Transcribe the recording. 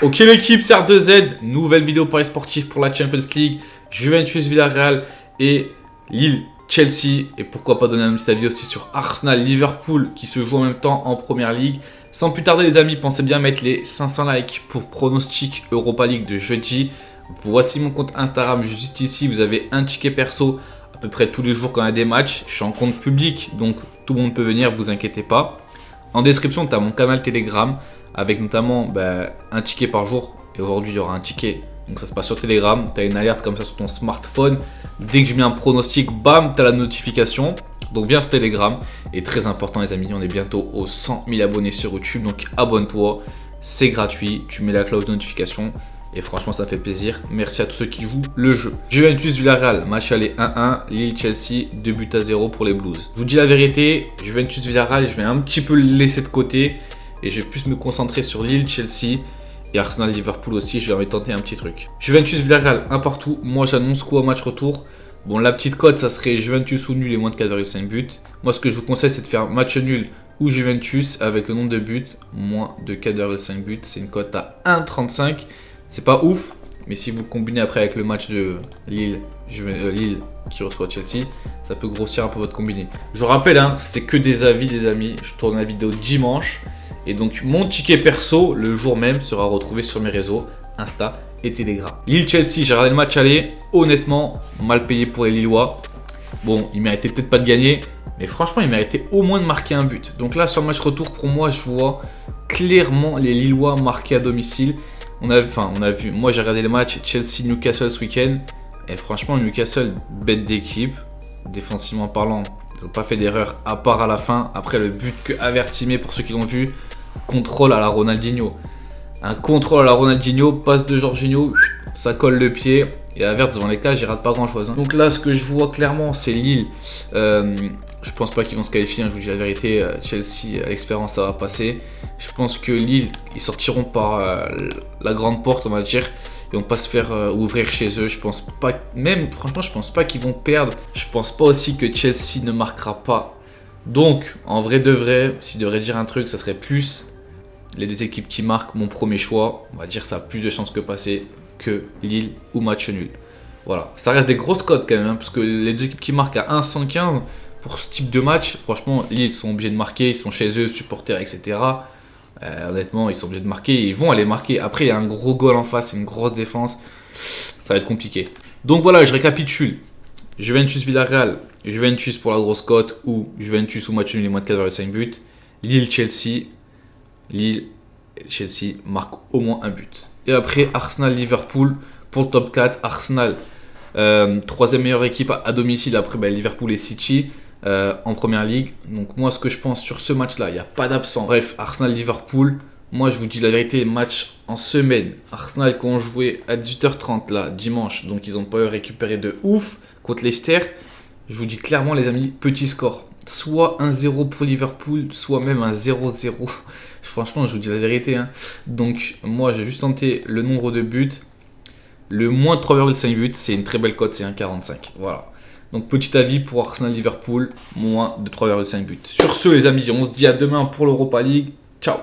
Ok l'équipe, c'est R2Z, nouvelle vidéo Paris sportif pour la Champions League, Juventus Villarreal et Lille Chelsea. Et pourquoi pas donner un petit avis aussi sur Arsenal Liverpool qui se joue en même temps en Première Ligue. Sans plus tarder les amis, pensez bien à mettre les 500 likes pour pronostic Europa League de jeudi. Voici mon compte Instagram juste ici, vous avez un ticket perso à peu près tous les jours quand il y a des matchs. Je suis en compte public donc tout le monde peut venir, vous inquiétez pas. En description tu as mon canal Telegram avec notamment un ticket par jour. Et aujourd'hui il y aura un ticket, donc ça se passe sur Telegram. Tu as une alerte comme ça sur ton smartphone. Dès que je mets un pronostic, bam, tu as la notification. Donc viens sur Telegram. Et très important les amis, on est bientôt aux 100 000 abonnés sur YouTube. Donc abonne-toi, c'est gratuit. Tu mets la cloche de notification. Et franchement ça fait plaisir. Merci à tous ceux qui jouent le jeu. Juventus Villarreal, match aller 1-1. Lille Chelsea, 2-0 pour les Blues. Je vous dis la vérité, Juventus Villarreal, je vais un petit peu le laisser de côté. Et je vais plus me concentrer sur Lille Chelsea. Et Arsenal Liverpool aussi, je vais tenter un petit truc. Juventus Villarreal, un partout. Moi j'annonce quoi au match retour? Bon, la petite cote, ça serait Juventus ou nul et moins de 4,5 buts. Moi, ce que je vous conseille, c'est de faire match nul ou Juventus avec le nombre de buts, moins de 4,5 buts. C'est une cote à 1,35. C'est pas ouf, mais si vous combinez après avec le match de Lille qui reçoit Chelsea, ça peut grossir un peu votre combiné. Je vous rappelle, c'est que des avis, les amis. Je tourne la vidéo dimanche. Et donc, mon ticket perso, le jour même, sera retrouvé sur mes réseaux, Insta et Telegram. Lille-Chelsea, j'ai regardé le match aller. Honnêtement, mal payé pour les Lillois. Bon, ils méritaient peut-être pas de gagner, mais franchement, ils méritaient au moins de marquer un but. Donc là, sur le match retour, pour moi, je vois clairement les Lillois marquer à domicile. On a vu, moi j'ai regardé le match Chelsea-Newcastle ce week-end. Et franchement, Newcastle, bête d'équipe. Défensivement parlant, ils n'ont pas fait d'erreur à part à la fin. Après le but que Havertz met, pour ceux qui l'ont vu, contrôle à la Ronaldinho. Un contrôle à la Ronaldinho, passe de Jorginho, ça colle le pied. Et Havertz devant les cages, il rate pas grand chose. Donc là, ce que je vois clairement, c'est Lille. Je pense pas qu'ils vont se qualifier, je vous dis la vérité. Chelsea, à l'expérience, ça va passer. Je pense que Lille, ils sortiront par la grande porte, on va dire. Ils vont pas se faire ouvrir chez eux. Je pense pas, franchement, je pense pas qu'ils vont perdre. Je pense pas aussi que Chelsea ne marquera pas. Donc, en vrai de vrai, si je devrais dire un truc, ça serait plus les deux équipes qui marquent. Mon premier choix, on va dire ça a plus de chances que passer que Lille ou match nul. Voilà, ça reste des grosses cotes quand même, parce que les deux équipes qui marquent à 1,75 pour ce type de match, franchement, Lille ils sont obligés de marquer, ils sont chez eux, supporters, etc. Honnêtement, ils sont obligés de marquer, ils vont aller marquer. Après, il y a un gros goal en face, une grosse défense, ça va être compliqué. Donc voilà, je récapitule. Juventus Villarreal, Juventus pour la grosse cote ou Juventus ou match nul et moins de 4,5 buts. Lille-Chelsea, Lille et Chelsea marquent au moins un but. Et après Arsenal-Liverpool pour le top 4. Arsenal, troisième meilleure équipe à domicile après Liverpool et City en première ligue. Donc moi ce que je pense sur ce match là, il n'y a pas d'absent. Bref, Arsenal-Liverpool, moi je vous dis la vérité, match en semaine. Arsenal qui ont joué à 18h30 là, dimanche, donc ils n'ont pas récupéré de ouf contre Leicester. Je vous dis clairement les amis, petit score. Soit 1-0 pour Liverpool, soit même un 0-0. Franchement, je vous dis la vérité. Donc, moi, j'ai juste tenté le nombre de buts. Le moins de 3,5 buts, c'est une très belle cote, c'est 1,45. Voilà. Donc, petit avis pour Arsenal-Liverpool, moins de 3,5 buts. Sur ce, les amis, on se dit à demain pour l'Europa League. Ciao!